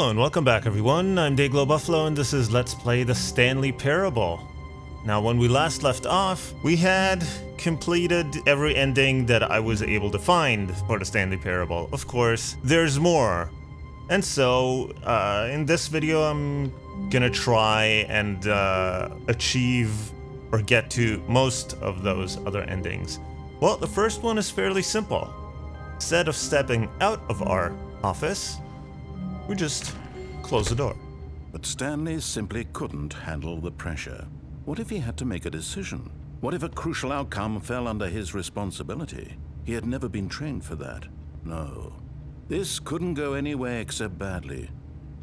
Hello and welcome back everyone, I'm Day-Glo Buffalo and this is Let's Play the Stanley Parable. Now when we last left off, we had completed every ending that I was able to find for the Stanley Parable. Of course, there's more. And so, in this video I'm gonna try and achieve or get to most of those other endings. Well, the first one is fairly simple. Instead of stepping out of our office, we just close the door. But Stanley simply couldn't handle the pressure. What if he had to make a decision? What if a crucial outcome fell under his responsibility? He had never been trained for that. No. This couldn't go any way except badly.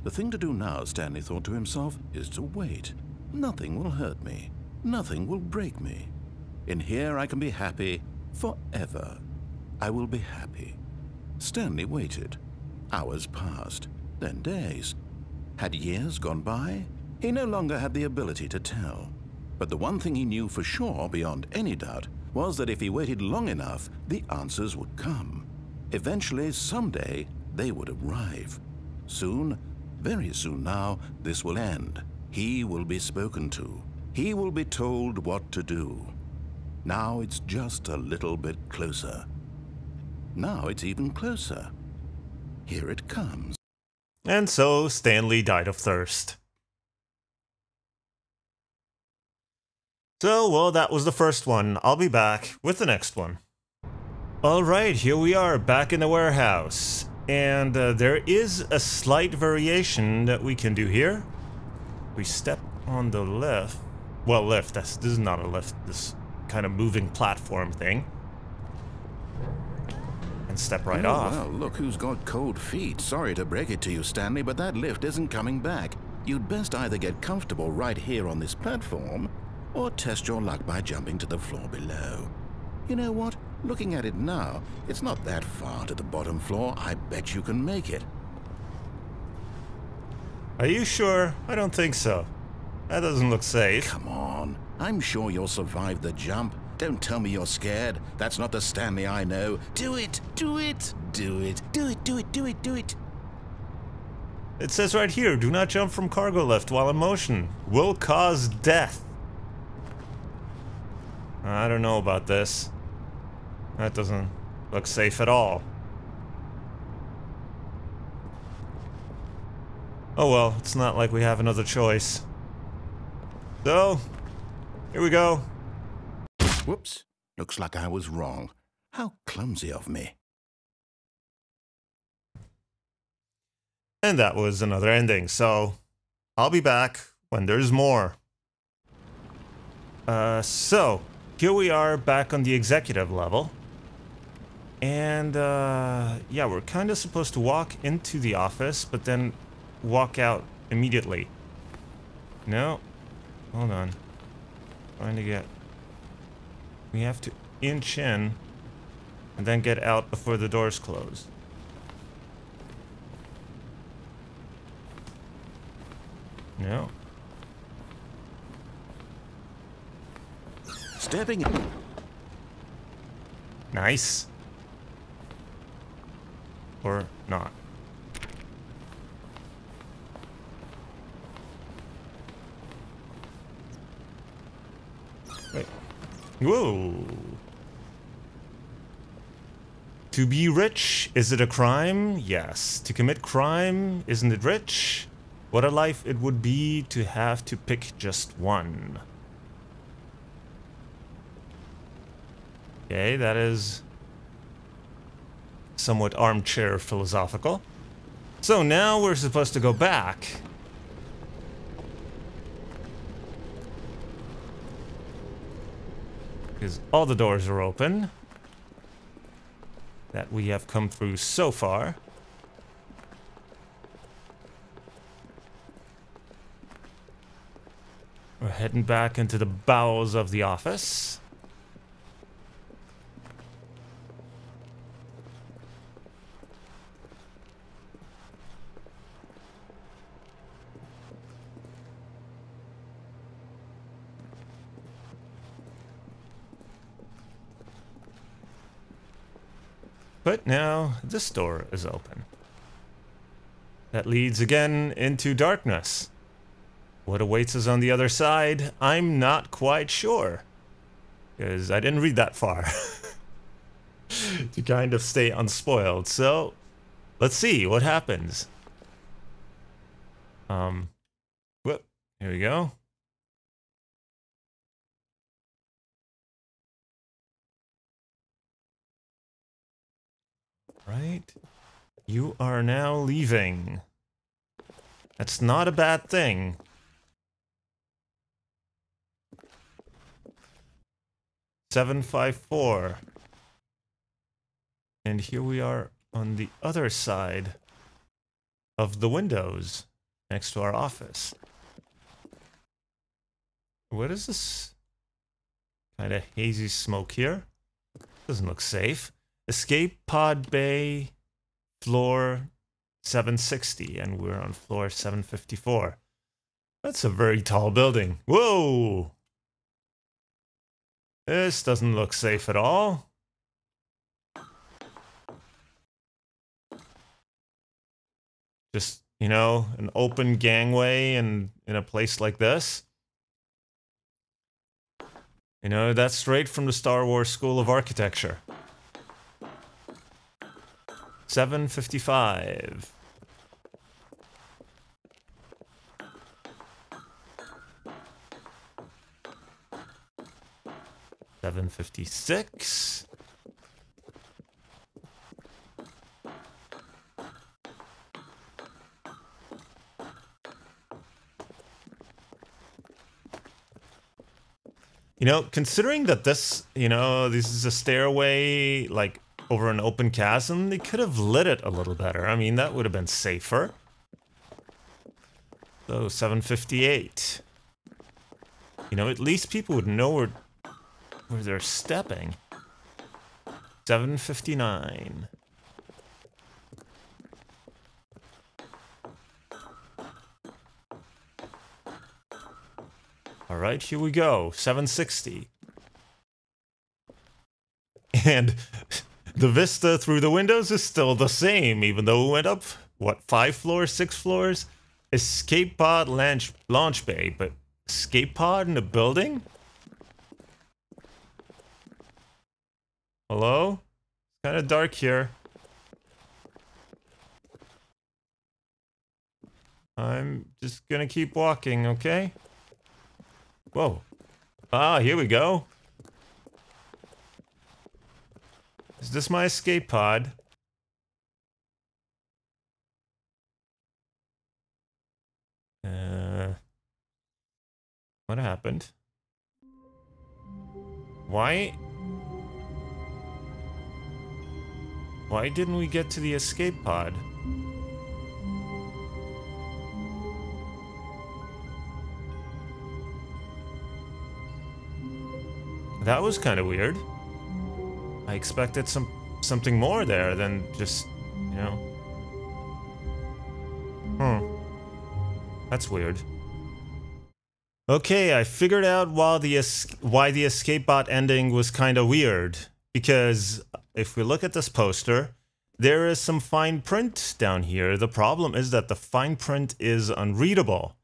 The thing to do now, Stanley thought to himself, is to wait. Nothing will hurt me. Nothing will break me. In here I can be happy forever. I will be happy. Stanley waited. Hours passed. Then days. Had years gone by? He no longer had the ability to tell. But the one thing he knew for sure, beyond any doubt, was that if he waited long enough, the answers would come. Eventually, someday, they would arrive. Soon, very soon now, this will end. He will be spoken to. He will be told what to do. Now it's just a little bit closer. Now it's even closer. Here it comes. And so Stanley died of thirst. So, well, that was the first one. I'll be back with the next one. Alright, here we are, back in the warehouse. And there is a slight variation that we can do here. We step on the lift. Well, lift, this is not a lift, this kind of moving platform thing. And step right off. Well, look who's got cold feet. Sorry to break it to you, Stanley, but that lift isn't coming back. You'd best either get comfortable right here on this platform, or test your luck by jumping to the floor below. You know what? Looking at it now, it's not that far to the bottom floor. I bet you can make it. Are you sure? I don't think so. That doesn't look safe. Come on. I'm sure you'll survive the jump. Don't tell me you're scared. That's not the Stanley I know. Do it! Do it! Do it! Do it! Do it! Do it! Do it! It says right here, do not jump from cargo lift while in motion. Will cause death. I don't know about this. That doesn't look safe at all. Oh well, it's not like we have another choice. So, here we go. Whoops. Looks like I was wrong. How clumsy of me. And that was another ending, so I'll be back when there's more. So, here we are back on the executive level. And, yeah, we're kind of supposed to walk into the office, but then walk out immediately. No. Hold on. Trying to get... We have to inch in and then get out before the doors close. No. Stepping in. Nice. Or not. Wait. Whoa. To be rich, is it a crime? Yes. To commit crime, isn't it rich? What a life it would be to have to pick just one. Okay, that is somewhat armchair philosophical. So now we're supposed to go back. Because all the doors are open that we have come through so far. We're heading back into the bowels of the office. But now this door is open. that leads again into darkness. What awaits us on the other side, I'm not quite sure. Because I didn't read that far. To kind of stay unspoiled. So, let's see what happens. Whoop, here we go. Right. You are now leaving. That's not a bad thing. $754. And here we are on the other side of the windows next to our office. What is this kind of hazy smoke here? Doesn't look safe. Escape pod bay, floor 760, and we're on floor 754. That's a very tall building. Whoa! This doesn't look safe at all. Just, you know, an open gangway and in a place like this. You know, that's straight from the Star Wars School of Architecture. 755. $756. You know, considering that this, you know, this is a stairway, like, over an open chasm, they could have lit it a little better. I mean, that would have been safer. So, 758. You know, at least people would know where they're stepping. 759. All right, here we go. 760. And the vista through the windows is still the same, even though we went up, what, 5 floors, 6 floors? Escape pod launch bay, but escape pod in a building? Hello? It's kind of dark here. I'm just gonna keep walking, okay? Whoa. Ah, here we go. Is this my escape pod? What happened? Why didn't we get to the escape pod? That was kind of weird. I expected something more there than just, you know. That's weird. Okay, I figured out why the escape bot ending was kind of weird. Because if we look at this poster, there is some fine print down here. The problem is that the fine print is unreadable.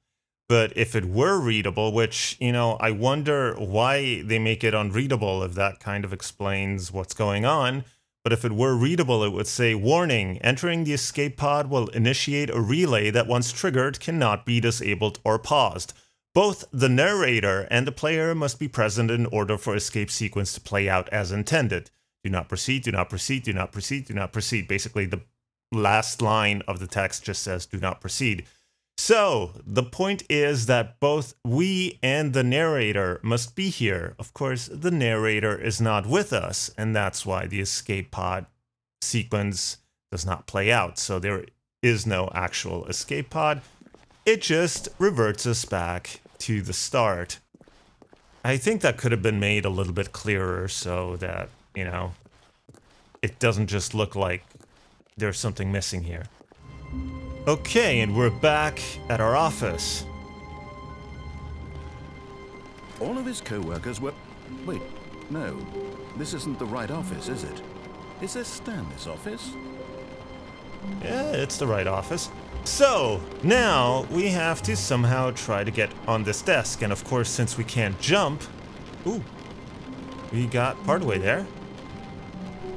But if it were readable, which, you know, I wonder why they make it unreadable, if that kind of explains what's going on. But if it were readable, it would say, warning, entering the escape pod will initiate a relay that once triggered cannot be disabled or paused. Both the narrator and the player must be present in order for escape sequence to play out as intended. Do not proceed, do not proceed, do not proceed, do not proceed. Basically, the last line of the text just says, do not proceed. So, the point is that both we and the narrator must be here. Of course, the narrator is not with us, and that's why the escape pod sequence does not play out. So there is no actual escape pod. It just reverts us back to the start. I think that could have been made a little bit clearer so that, you know, it doesn't just look like there's something missing here. Okay, and we're back at our office. All of his co-workers were... Wait, no. This isn't the right office, is it? Is this Stanley's office? Yeah, it's the right office. So, now we have to somehow try to get on this desk. And of course, since we can't jump... Ooh. We got part of the way there.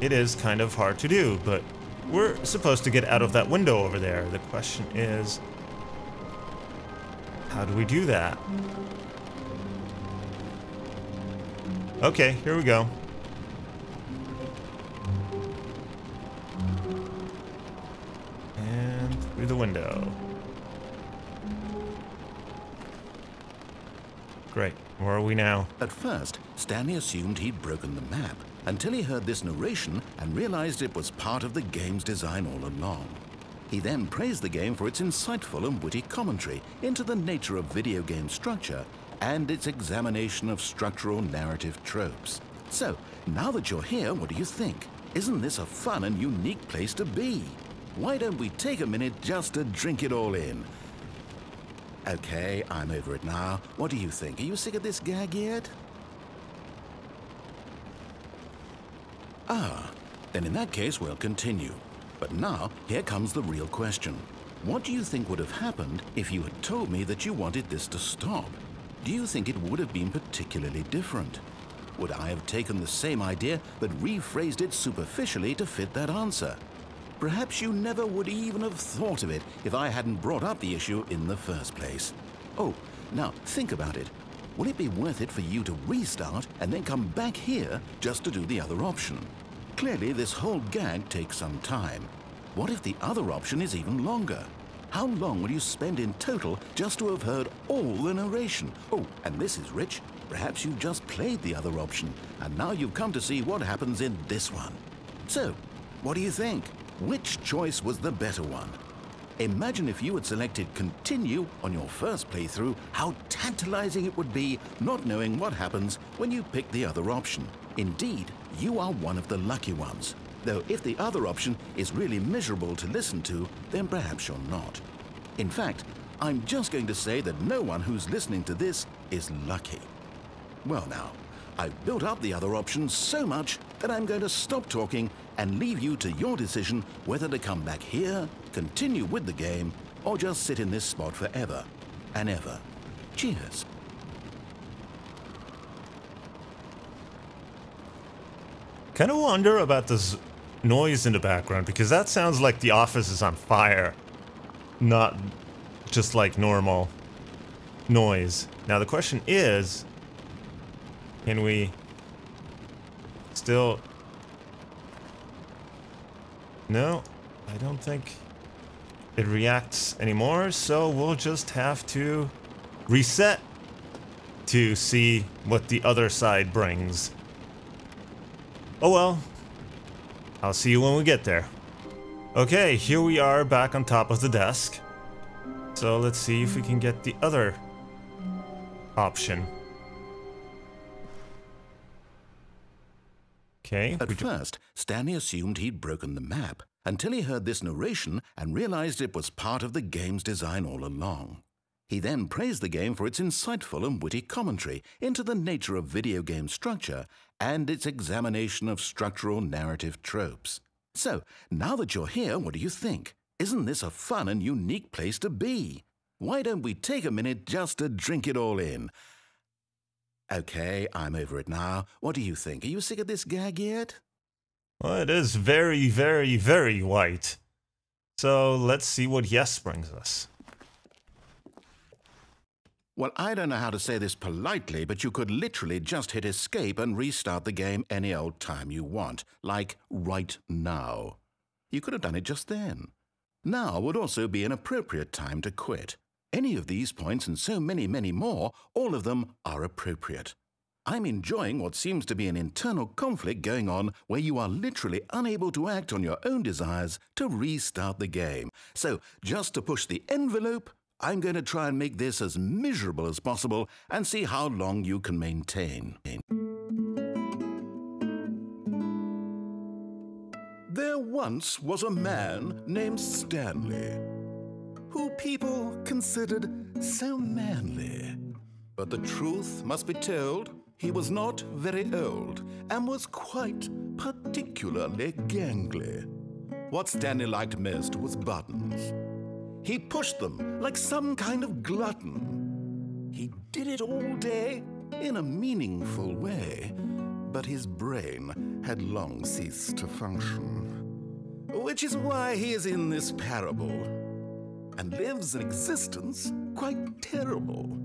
It is kind of hard to do, but we're supposed to get out of that window over there. The question is... how do we do that? Okay, here we go. And through the window. Great. Where are we now? At first, Stanley assumed he'd broken the map until he heard this narration and realized it was part of the game's design all along. He then praised the game for its insightful and witty commentary into the nature of video game structure and its examination of structural narrative tropes. So, now that you're here, what do you think? Isn't this a fun and unique place to be? Why don't we take a minute just to drink it all in? Okay, I'm over it now. What do you think? Are you sick of this gag yet? Ah, then in that case we'll continue. But now, here comes the real question. What do you think would have happened if you had told me that you wanted this to stop? Do you think it would have been particularly different? Would I have taken the same idea but rephrased it superficially to fit that answer? Perhaps you never would even have thought of it if I hadn't brought up the issue in the first place. Oh, now think about it. Would it be worth it for you to restart and then come back here just to do the other option? Clearly, this whole gag takes some time. What if the other option is even longer? How long will you spend in total just to have heard all the narration? Oh, and this is rich. Perhaps you've just played the other option, and now you've come to see what happens in this one. So, what do you think? Which choice was the better one? Imagine if you had selected continue on your first playthrough, how tantalizing it would be not knowing what happens when you pick the other option. Indeed, you are one of the lucky ones. Though if the other option is really miserable to listen to, then perhaps you're not. In fact, I'm just going to say that no one who's listening to this is lucky. Well now, I've built up the other options so much that I'm going to stop talking and leave you to your decision whether to come back here, continue with the game, or just sit in this spot forever and ever. Cheers. Kind of wonder about this noise in the background, because that sounds like the office is on fire, not just like normal noise. Now the question is, can we still... No, I don't think it reacts anymore, so we'll just have to reset to see what the other side brings. Oh well, I'll see you when we get there. Okay, here we are back on top of the desk. So let's see if we can get the other option. Okay. At first, Stanley assumed he'd broken the map until he heard this narration and realized it was part of the game's design all along. He then praised the game for its insightful and witty commentary into the nature of video game structure and its examination of structural narrative tropes. So, now that you're here, what do you think? Isn't this a fun and unique place to be? Why don't we take a minute just to drink it all in? Okay, I'm over it now. What do you think? Are you sick of this gag yet? Well, it is very, very, very white. So let's see what yes brings us. Well, I don't know how to say this politely, but you could literally just hit escape and restart the game any old time you want, like right now. You could have done it just then. Now would also be an appropriate time to quit. Any of these points and so many, many more, all of them are appropriate. I'm enjoying what seems to be an internal conflict going on where you are literally unable to act on your own desires to restart the game. So, just to push the envelope, I'm going to try and make this as miserable as possible and see how long you can maintain. There once was a man named Stanley, who people considered so manly. But the truth must be told, he was not very old and was quite particularly gangly. What Stanley liked most was buttons. He pushed them like some kind of glutton. He did it all day in a meaningful way, but his brain had long ceased to function. Which is why he is in this parable and lives an existence quite terrible.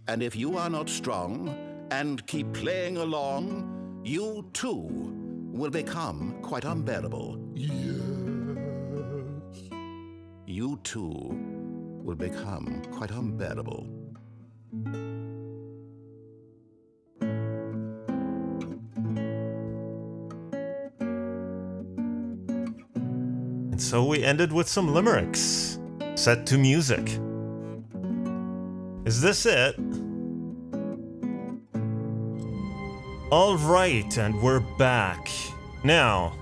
And if you are not strong and keep playing along, you too will become quite unbearable. Yes. You too will become quite unbearable. And so we ended with some limericks, set to music. Is this it? All right, and we're back. Now,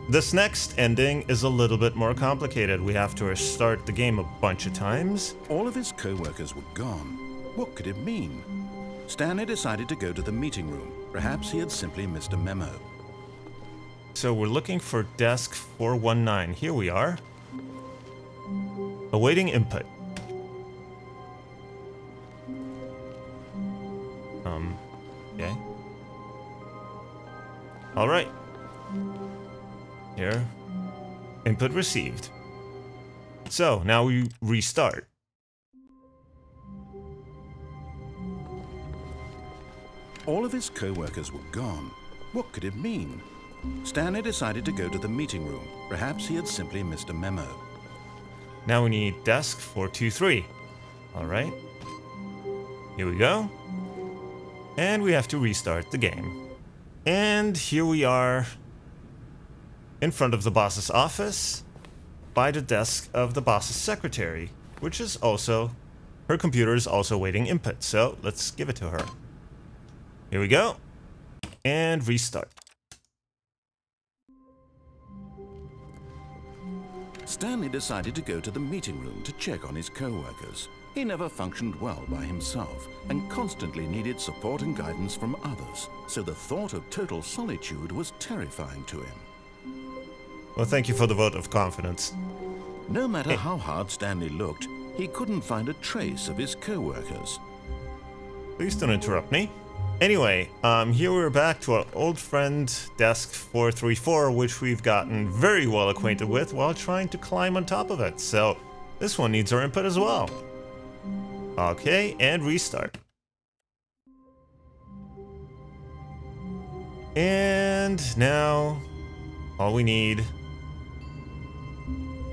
this next ending is a little bit more complicated. We have to restart the game a bunch of times. All of his co-workers were gone. What could it mean? Stanley decided to go to the meeting room. Perhaps he had simply missed a memo. So we're looking for desk 419. Here we are. Awaiting input. Okay. All right. Here. Input received. So, now we restart. All of his co-workers were gone. What could it mean? Stanley decided to go to the meeting room. Perhaps he had simply missed a memo. Now we need desk 423. All right. Here we go. And we have to restart the game. And here we are in front of the boss's office by the desk of the boss's secretary, which is also, her computer is also waiting input. So let's give it to her. Here we go. And restart. Stanley decided to go to the meeting room to check on his co-workers. He never functioned well by himself and constantly needed support and guidance from others, so the thought of total solitude was terrifying to him. Well, thank you for the vote of confidence. No matter how hard Stanley looked, he couldn't find a trace of his co-workers. Please don't interrupt me. Anyway, here we're back to our old friend, Desk 434, which we've gotten very well acquainted with while trying to climb on top of it. So, this one needs our input as well. Okay, and restart. And now, all we need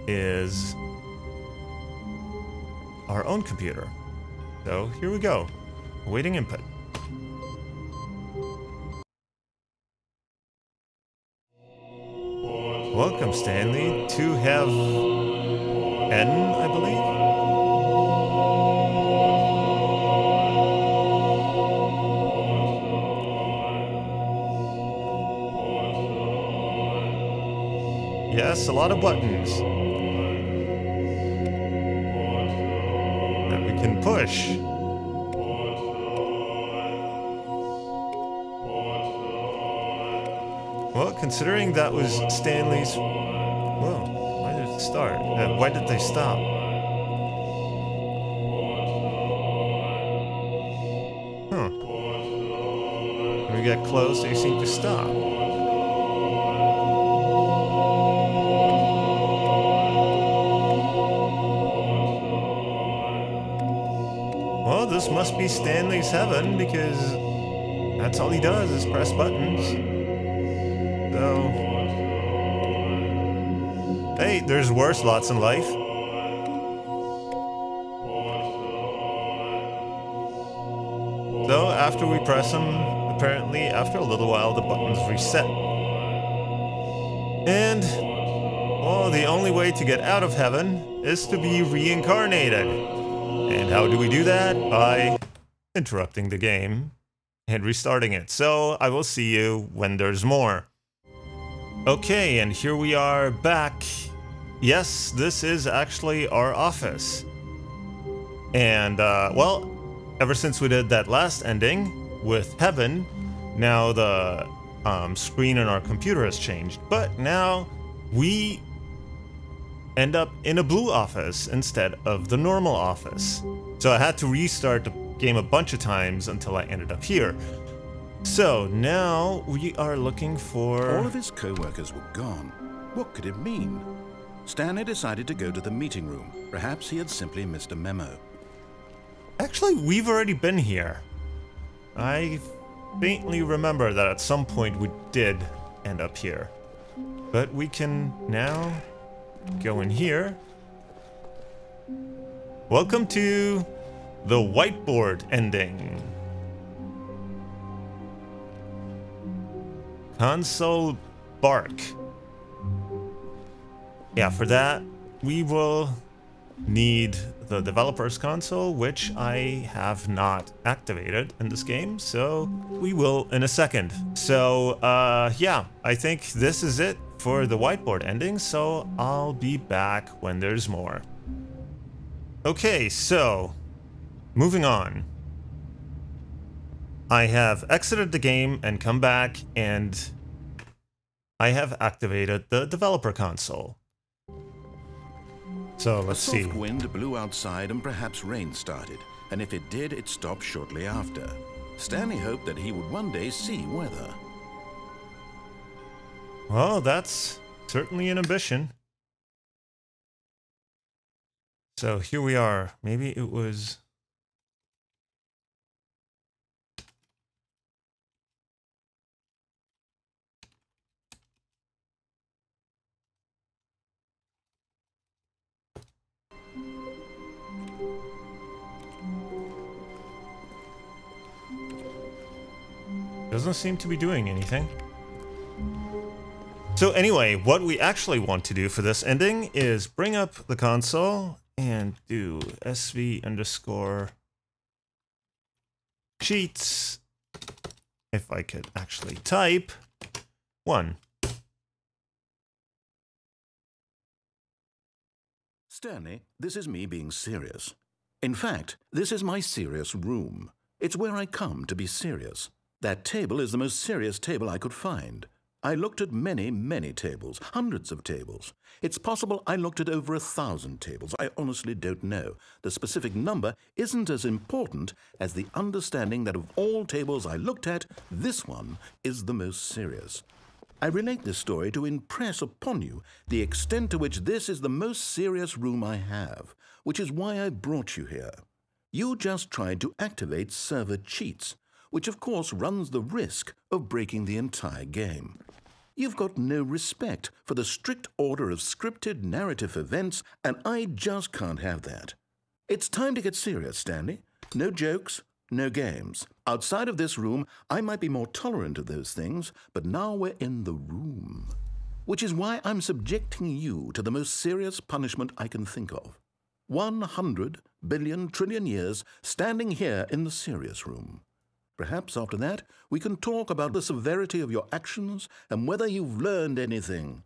is our own computer. So, here we go. Awaiting input. Welcome, Stanley, to have N, I believe? Yes, a lot of buttons that we can push. Well, considering that was Stanley's... Whoa, why did it start? Why did they stop? Huh. When we get close, they seem to stop. Well, this must be Stanley's heaven, because that's all he does is press buttons. So, hey, there's worse lots in life. So, after we press them, apparently, after a little while, the buttons reset. And, well, the only way to get out of heaven is to be reincarnated. And how do we do that? By interrupting the game and restarting it. So, I will see you when there's more. Okay, and here we are back. Yes, this is actually our office. And, well, ever since we did that last ending with heaven, now the screen on our computer has changed. But now we end up in a blue office instead of the normal office. So I had to restart the game a bunch of times until I ended up here. So now we are looking for... All of his co-workers were gone. What could it mean? Stanley decided to go to the meeting room. Perhaps he had simply missed a memo. Actually, we've already been here. I faintly remember that at some point we did end up here. But we can now go in here. Welcome to the whiteboard ending. Console bark. Yeah, for that, we will need the developer's console, which I have not activated in this game, so we will in a second. So, yeah, I think this is it for the whiteboard ending, so I'll be back when there's more. Okay, so, moving on. I have exited the game and come back, and I have activated the developer console. So let's see. A soft wind blew outside and perhaps rain started, and if it did, it stopped shortly after. Stanley hoped that he would one day see weather. Well, that's certainly an ambition. So here we are. Maybe it was... Doesn't seem to be doing anything. So anyway, what we actually want to do for this ending is bring up the console and do sv_sheets. If I could actually type 1. Stanley, this is me being serious. In fact, this is my serious room. It's where I come to be serious. That table is the most serious table I could find. I looked at many, many tables, hundreds of tables. It's possible I looked at over 1,000 tables. I honestly don't know. The specific number isn't as important as the understanding that of all tables I looked at, this one is the most serious. I relate this story to impress upon you the extent to which this is the most serious room I have, which is why I brought you here. You just tried to activate server cheats, which of course runs the risk of breaking the entire game. You've got no respect for the strict order of scripted narrative events, and I just can't have that. It's time to get serious, Stanley. No jokes, no games. Outside of this room, I might be more tolerant of those things, but now we're in the room. Which is why I'm subjecting you to the most serious punishment I can think of. 100 billion trillion years standing here in the serious room. Perhaps after that, we can talk about the severity of your actions and whether you've learned anything.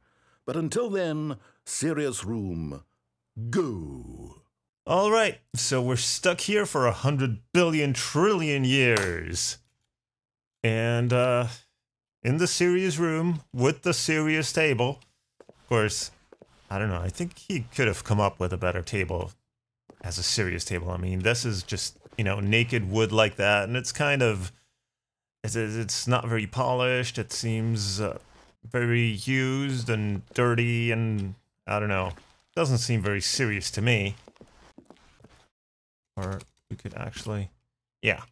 But until then, serious room, go. All right, so we're stuck here for 100 billion trillion years. And in the serious room with the serious table. Of course, I don't know, I think he could have come up with a better table as a serious table. I mean, this is just, you know, naked wood like that, and it's kind of, it's not very polished. It seems very used and dirty, and I don't know, doesn't seem very serious to me. Or we could actually, yeah.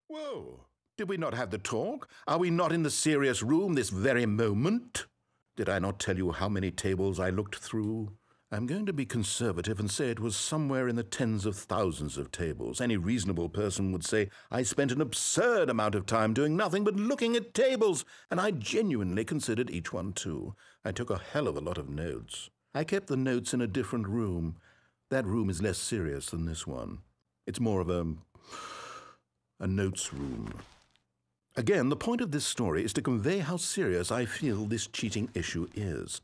Whoa, did we not have the talk? Are we not in the serious room this very moment? Did I not tell you how many tables I looked through? I'm going to be conservative and say it was somewhere in the tens of thousands of tables. Any reasonable person would say I spent an absurd amount of time doing nothing but looking at tables, and I genuinely considered each one too. I took a hell of a lot of notes. I kept the notes in a different room. That room is less serious than this one. It's more of a notes room. Again, the point of this story is to convey how serious I feel this cheating issue is.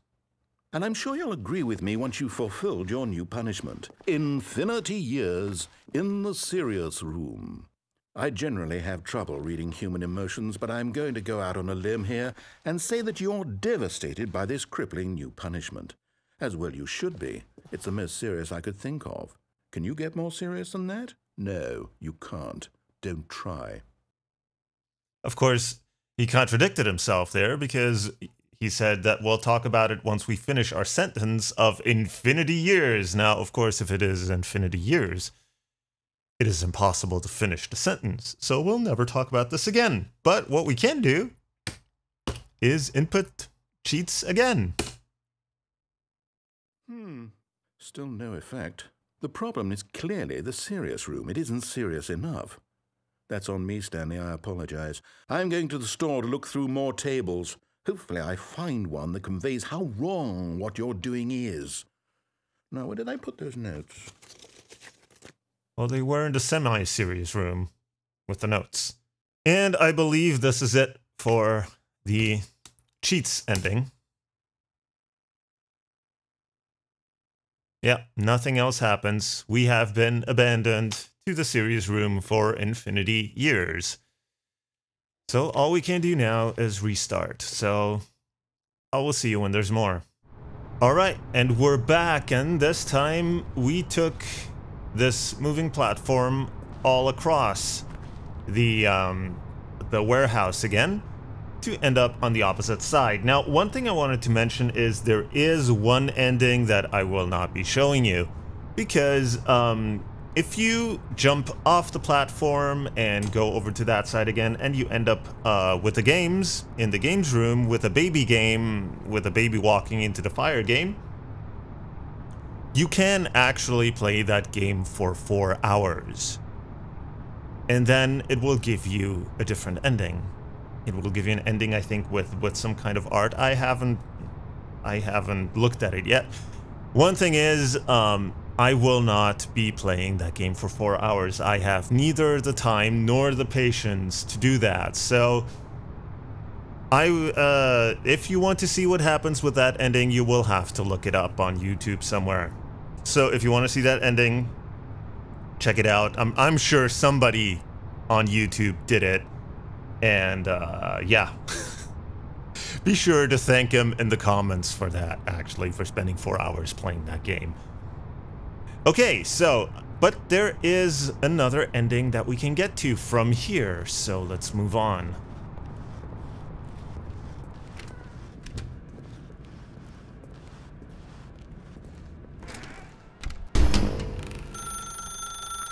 And I'm sure you'll agree with me once you've fulfilled your new punishment. Infinity years in the serious room. I generally have trouble reading human emotions, but I'm going to go out on a limb here and say that you're devastated by this crippling new punishment. As well you should be. It's the most serious I could think of. Can you get more serious than that? No, you can't. Don't try. Of course, he contradicted himself there because he said that we'll talk about it once we finish our sentence of infinity years. Now, of course, if it is infinity years, it is impossible to finish the sentence, so we'll never talk about this again. But what we can do is input cheats again. Still no effect. The problem is clearly the serious room. It isn't serious enough. That's on me, Stanley. I apologize. I'm going to the store to look through more tables. Hopefully I find one that conveys how wrong what you're doing is. Now, where did I put those notes? Well, they were in the semi-serious room with the notes. And I believe this is it for the cheats ending. Yeah, nothing else happens. We have been abandoned to the serious room for infinity years. So all we can do now is restart. So I will see you when there's more. Alright, and we're back, and this time we took this moving platform all across the warehouse again to end up on the opposite side. Now, one thing I wanted to mention is there is one ending that I will not be showing you, because if you jump off the platform and go over to that side again, and you end up with the games, in the games room, with a baby game, with a baby walking into the fire game, you can actually play that game for 4 hours. And then it will give you a different ending. It will give you an ending, I think, with some kind of art. I haven't looked at it yet. One thing is, I will not be playing that game for 4 hours. I have neither the time nor the patience to do that. So, if you want to see what happens with that ending, you will have to look it up on YouTube somewhere. So if you want to see that ending, check it out. I'm sure somebody on YouTube did it. And yeah, be sure to thank him in the comments for that, actually, for spending 4 hours playing that game. Okay, so, but there is another ending that we can get to from here, so let's move on.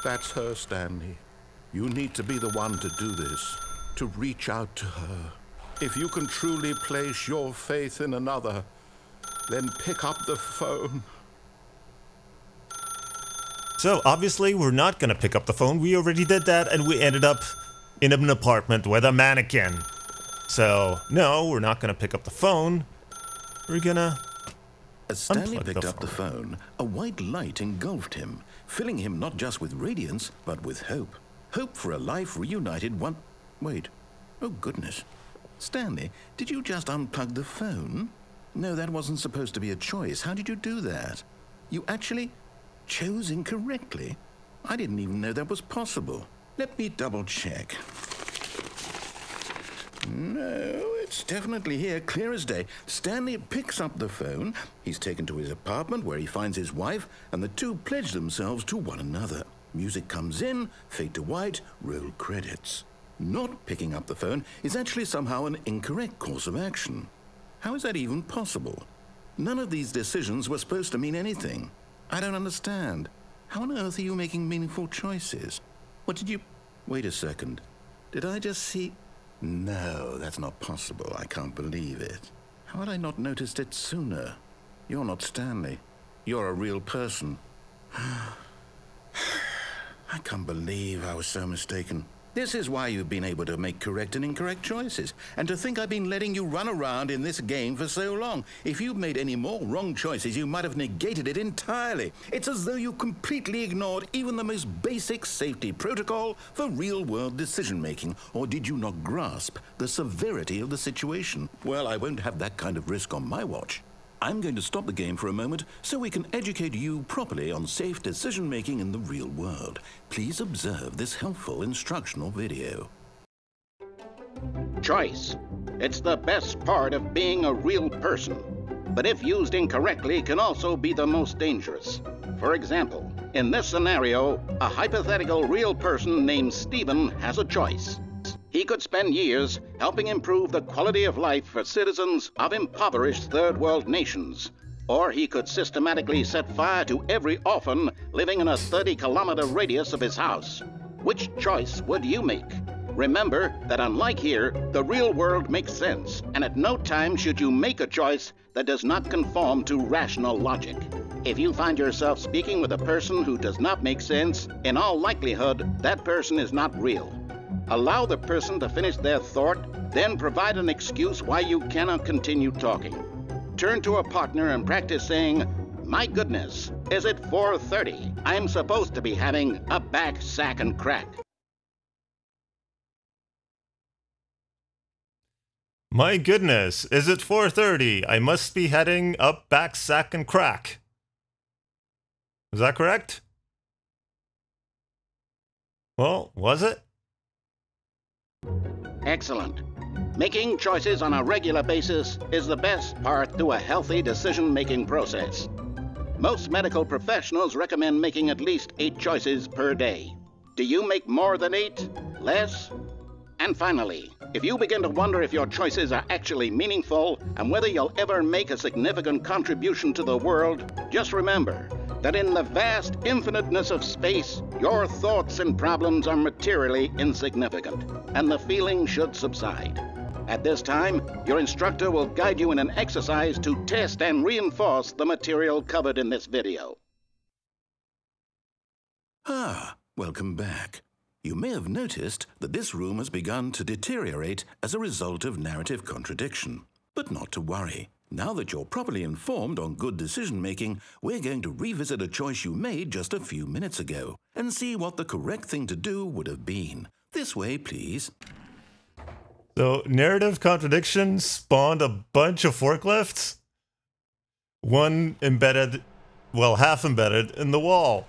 That's her, Stanley. You need to be the one to do this, to reach out to her. If you can truly place your faith in another, then pick up the phone. So, obviously, we're not gonna pick up the phone. We already did that, and we ended up in an apartment with a mannequin. So, no, we're not gonna pick up the phone. We're gonna As Stanley picked up the phone, a white light engulfed him, filling him not just with radiance, but with hope. Hope for a life reunited one... Wait. Oh, goodness. Stanley, did you just unplug the phone? No, that wasn't supposed to be a choice. How did you do that? You actually chose incorrectly? I didn't even know that was possible. Let me double check. No, it's definitely here, clear as day. Stanley picks up the phone. He's taken to his apartment where he finds his wife, and the two pledge themselves to one another. Music comes in, fade to white, roll credits. Not picking up the phone is actually somehow an incorrect course of action. How is that even possible? None of these decisions were supposed to mean anything. I don't understand. How on earth are you making meaningful choices? What did you... Wait a second. Did I just see... No, that's not possible. I can't believe it. How had I not noticed it sooner? You're not Stanley. You're a real person. I can't believe I was so mistaken. This is why you've been able to make correct and incorrect choices. And to think I've been letting you run around in this game for so long. If you'd made any more wrong choices, you might have negated it entirely. It's as though you completely ignored even the most basic safety protocol for real-world decision-making. Or did you not grasp the severity of the situation? Well, I won't have that kind of risk on my watch. I'm going to stop the game for a moment so we can educate you properly on safe decision-making in the real world. Please observe this helpful instructional video. Choice. It's the best part of being a real person, but if used incorrectly can also be the most dangerous. For example, in this scenario, a hypothetical real person named Stephen has a choice. He could spend years helping improve the quality of life for citizens of impoverished third world nations, or he could systematically set fire to every orphan living in a 30-kilometer radius of his house. Which choice would you make? Remember that unlike here, the real world makes sense, and at no time should you make a choice that does not conform to rational logic. If you find yourself speaking with a person who does not make sense, in all likelihood, that person is not real. Allow the person to finish their thought, then provide an excuse why you cannot continue talking. Turn to a partner and practice saying, "My goodness, is it 4:30? I'm supposed to be having a back, sack, and crack." My goodness, is it 4:30? I must be heading up back, sack, and crack. Is that correct? Well, was it? Excellent. Making choices on a regular basis is the best part to a healthy decision-making process. Most medical professionals recommend making at least 8 choices per day. Do you make more than 8? Less? And finally, if you begin to wonder if your choices are actually meaningful and whether you'll ever make a significant contribution to the world, just remember that in the vast infiniteness of space, your thoughts and problems are materially insignificant, and the feeling should subside. At this time, your instructor will guide you in an exercise to test and reinforce the material covered in this video. Welcome back. You may have noticed that this room has begun to deteriorate as a result of narrative contradiction. But not to worry. Now that you're properly informed on good decision-making, we're going to revisit a choice you made just a few minutes ago and see what the correct thing to do would have been. This way, please. So, narrative contradiction spawned a bunch of forklifts? One embedded, well, half embedded in the wall.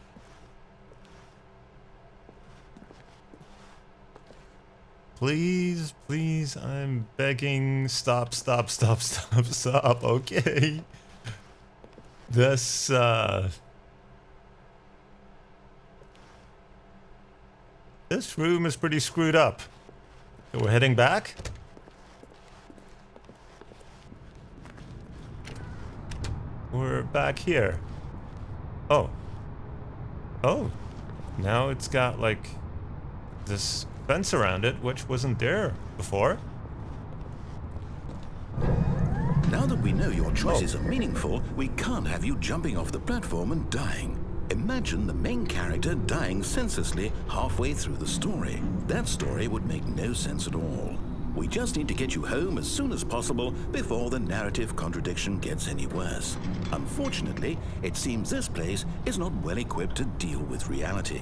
Please, please, I'm begging. Stop, stop, stop, stop, stop. Okay. This, this room is pretty screwed up. So we're heading back? We're back here. Oh. Oh. Now it's got, like, this fence around it, which wasn't there before. Now that we know your choices are meaningful, we can't have you jumping off the platform and dying. Imagine the main character dying senselessly halfway through the story. That story would make no sense at all. We just need to get you home as soon as possible before the narrative contradiction gets any worse. Unfortunately, it seems this place is not well equipped to deal with reality.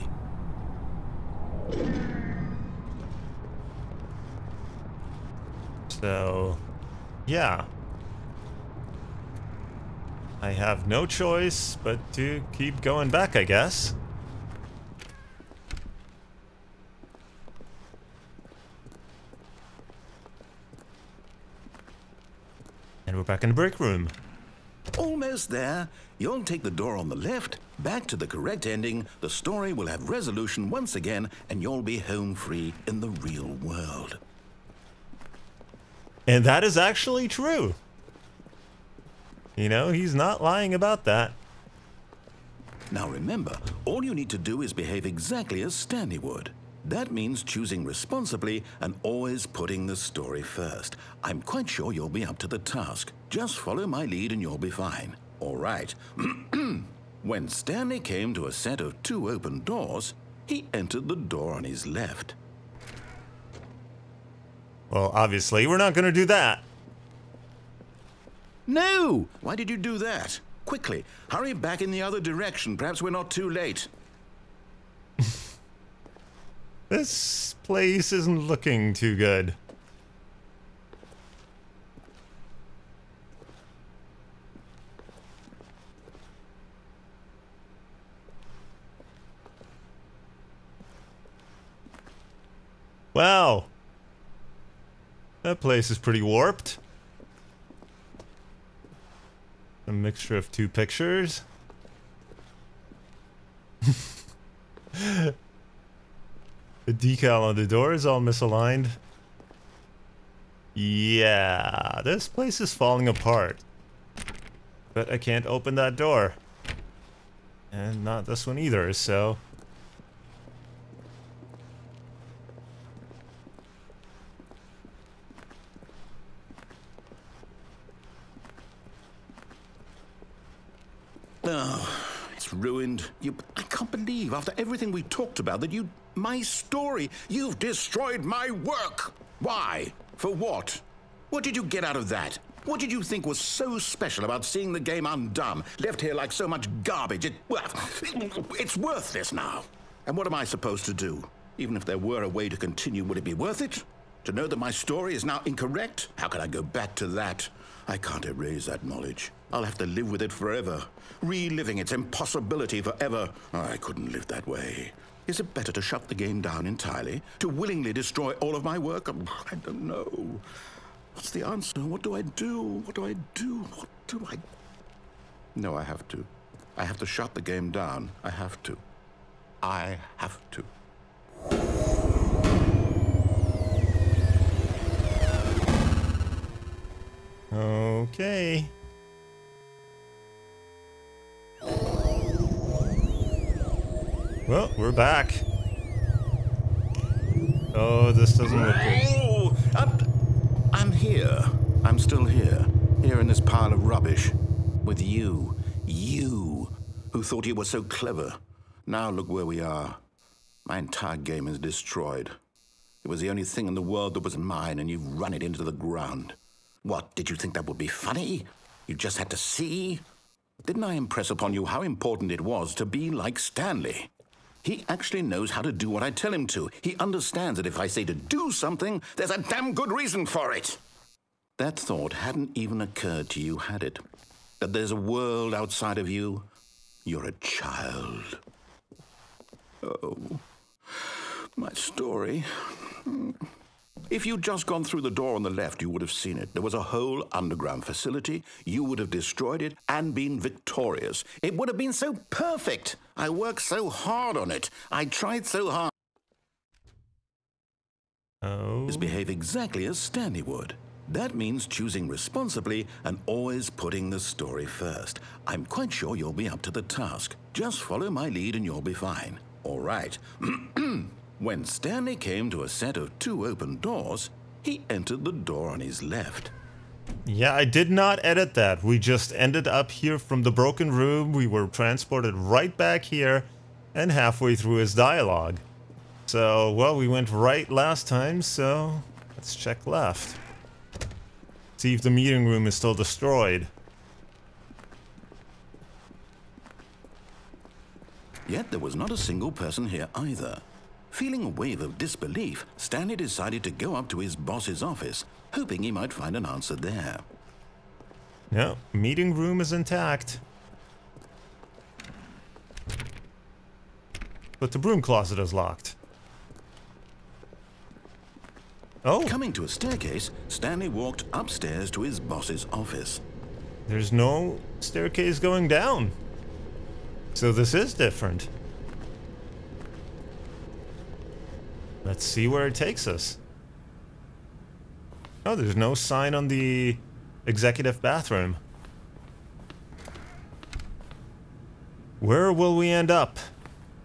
So, yeah. I have no choice but to keep going back, I guess. And we're back in the break room. Almost there. You'll take the door on the left, back to the correct ending, the story will have resolution once again, and you'll be home free in the real world. And that is actually true. You know, he's not lying about that. Now remember, all you need to do is behave exactly as Stanley would. That means choosing responsibly and always putting the story first. I'm quite sure you'll be up to the task. Just follow my lead and you'll be fine. All right. When Stanley came to a set of 2 open doors, he entered the door on his left. Well, obviously, we're not going to do that. No! Why did you do that? Quickly, hurry back in the other direction. Perhaps we're not too late. This place isn't looking too good. Wow. That place is pretty warped. A mixture of two pictures. The decal on the door is all misaligned. Yeah, this place is falling apart. But I can't open that door. And not this one either, so... Oh, it's ruined. I can't believe, after everything we talked about, that my story, you've destroyed my work. Why? For what? What did you get out of that? What did you think was so special about seeing the game undone, left here like so much garbage? It's worthless now. And what am I supposed to do? Even if there were a way to continue, would it be worth it? To know that my story is now incorrect? How can I go back to that? I can't erase that knowledge. I'll have to live with it forever, reliving its impossibility forever. I couldn't live that way. Is it better to shut the game down entirely? To willingly destroy all of my work? I don't know. What's the answer? What do I do? What do I do? What do I... No, I have to. I have to shut the game down. I have to. I have to. Okay. Well, we're back. Oh, this doesn't look good. Oh, I'm here. I'm still here. Here in this pile of rubbish. With you. You, who thought you were so clever. Now look where we are. My entire game is destroyed. It was the only thing in the world that was mine, and you've run it into the ground. What, did you think that would be funny? You just had to see? Didn't I impress upon you how important it was to be like Stanley? He actually knows how to do what I tell him to. He understands that if I say to do something, there's a damn good reason for it. That thought hadn't even occurred to you, had it? That there's a world outside of you? You're a child. Oh, my story. If you'd just gone through the door on the left, you would have seen it. There was a whole underground facility. You would have destroyed it and been victorious. It would have been so perfect. I worked so hard on it. I tried so hard. Oh. Just behave exactly as Stanley would. That means choosing responsibly and always putting the story first. I'm quite sure you'll be up to the task. Just follow my lead and you'll be fine. All right. When Stanley came to a set of 2 open doors, he entered the door on his left. Yeah, I did not edit that. We just ended up here from the broken room. We were transported right back here and halfway through his dialogue. So, well, we went right last time, so let's check left. See if the meeting room is still destroyed. Yet there was not a single person here either. Feeling a wave of disbelief, Stanley decided to go up to his boss's office, hoping he might find an answer there. No, meeting room is intact. But the broom closet is locked. Oh! Coming to a staircase, Stanley walked upstairs to his boss's office. There's no staircase going down. So this is different. Let's see where it takes us. Oh, there's no sign on the executive bathroom. Where will we end up?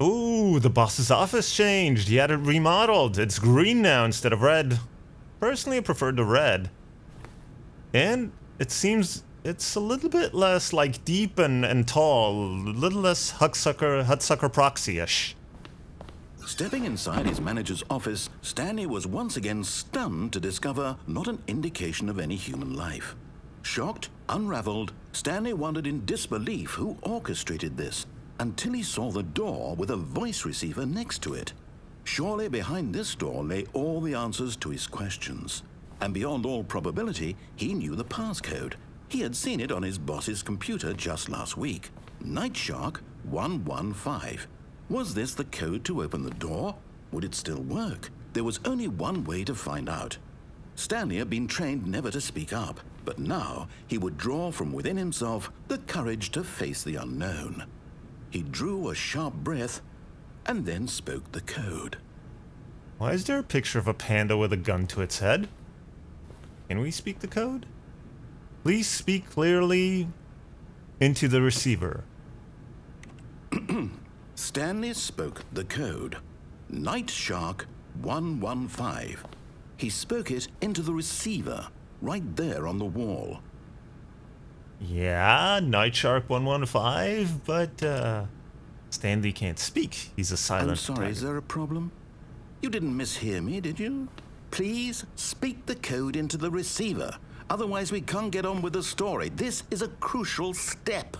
Ooh, the boss's office changed. He had it remodeled. It's green now instead of red. Personally, I prefer the red. And it seems it's a little bit less like deep and tall, a little less Hudsucker Proxy-ish. Stepping inside his manager's office, Stanley was once again stunned to discover not an indication of any human life. Shocked, unraveled, Stanley wondered in disbelief who orchestrated this, until he saw the door with a voice receiver next to it. Surely behind this door lay all the answers to his questions. And beyond all probability, he knew the passcode. He had seen it on his boss's computer just last week. Nightshark 115. Was this the code to open the door? Would it still work? There was only one way to find out. Stanley had been trained never to speak up, but now he would draw from within himself the courage to face the unknown. He drew a sharp breath and then spoke the code. Why is there a picture of a panda with a gun to its head? Can we speak the code? Please speak clearly into the receiver. Stanley spoke the code. Night Shark 115. He spoke it into the receiver, right there on the wall. Yeah, Night Shark 115, but Stanley can't speak. He's a silent I'm sorry, tiger. Is there a problem? You didn't mishear me, did you? Please speak the code into the receiver. Otherwise, we can't get on with the story. This is a crucial step.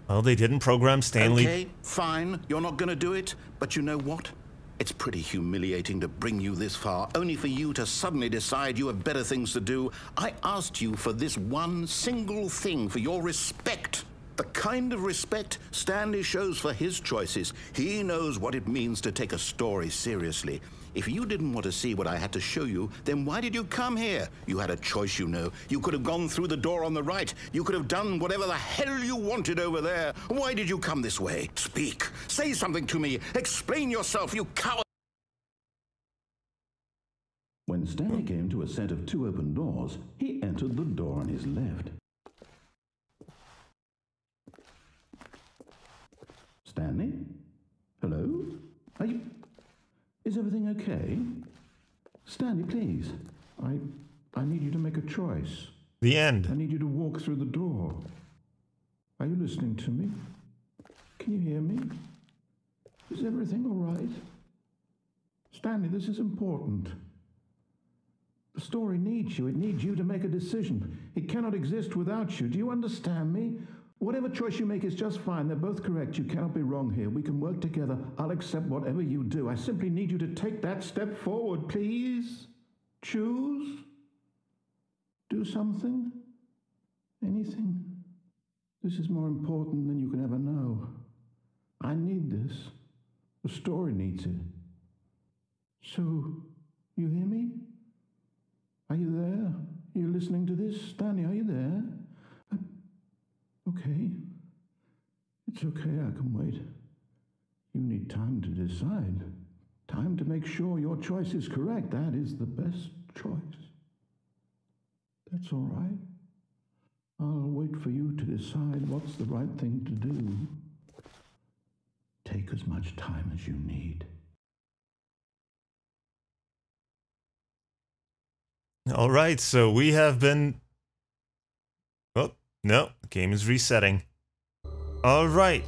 Well, they didn't program Stanley. Okay, fine. You're not going to do it. But you know what? It's pretty humiliating to bring you this far, only for you to suddenly decide you have better things to do. I asked you for this one single thing, for your respect. The kind of respect Stanley shows for his choices. He knows what it means to take a story seriously. If you didn't want to see what I had to show you, then why did you come here? You had a choice, you know. You could have gone through the door on the right. You could have done whatever the hell you wanted over there. Why did you come this way? Speak. Say something to me. Explain yourself, you coward. When Stanley came to a set of 2 open doors, he entered the door on his left. Stanley? Hello? Are you... Is everything okay? Stanley, please. I need you to make a choice. The end. I need you to walk through the door. Are you listening to me? Can you hear me? Is everything all right? Stanley, this is important. The story needs you. It needs you to make a decision. It cannot exist without you. Do you understand me? Whatever choice you make is just fine. They're both correct. You cannot be wrong here. We can work together. I'll accept whatever you do. I simply need you to take that step forward, please. Choose. Do something. Anything. This is more important than you can ever know. I need this. The story needs it. So, you hear me? Are you there? Are you listening to this? Stanley, are you there? Okay. It's okay, I can wait. You need time to decide. Time to make sure your choice is correct. That is the best choice. That's all right. I'll wait for you to decide what's the right thing to do. Take as much time as you need. All right, so we have been... Oh, no, the game is resetting. All right,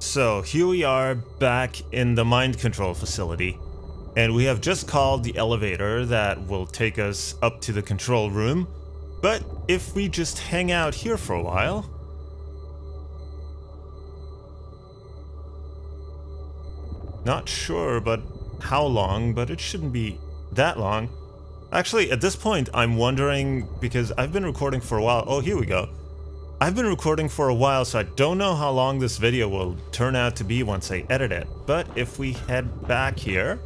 so here we are back in the mind control facility. And we have just called the elevator that will take us up to the control room. But if we just hang out here for a while... Not sure, but how long, but it shouldn't be that long. Actually, at this point, I'm wondering, because I've been recording for a while. Oh, here we go. I've been recording for a while, so I don't know how long this video will turn out to be once I edit it. But if we head back here...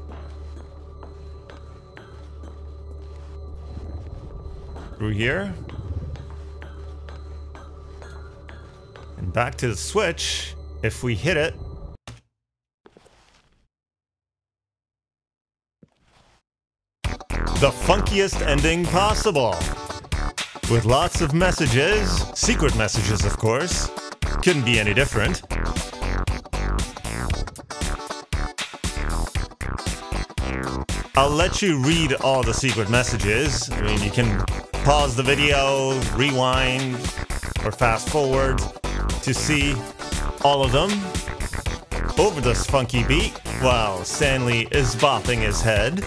through here. And back to the switch. If we hit it... the funkiest ending possible. With lots of messages, secret messages of course, couldn't be any different. I'll let you read all the secret messages. I mean, you can pause the video, rewind, or fast forward to see all of them over this funky beat while Stanley is bopping his head.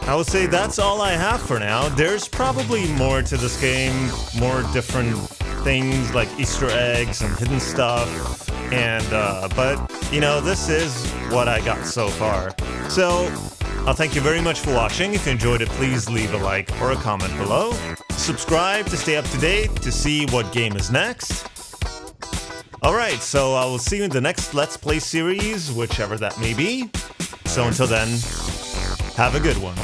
I would say that's all I have for now. There's probably more to this game, more different things like Easter eggs and hidden stuff, and but you know, this is what I got so far. So I'll thank you very much for watching. If you enjoyed it, please leave a like or a comment below. Subscribe to stay up to date to see what game is next. Alright, so I will see you in the next Let's Play series, whichever that may be. So until then, have a good one.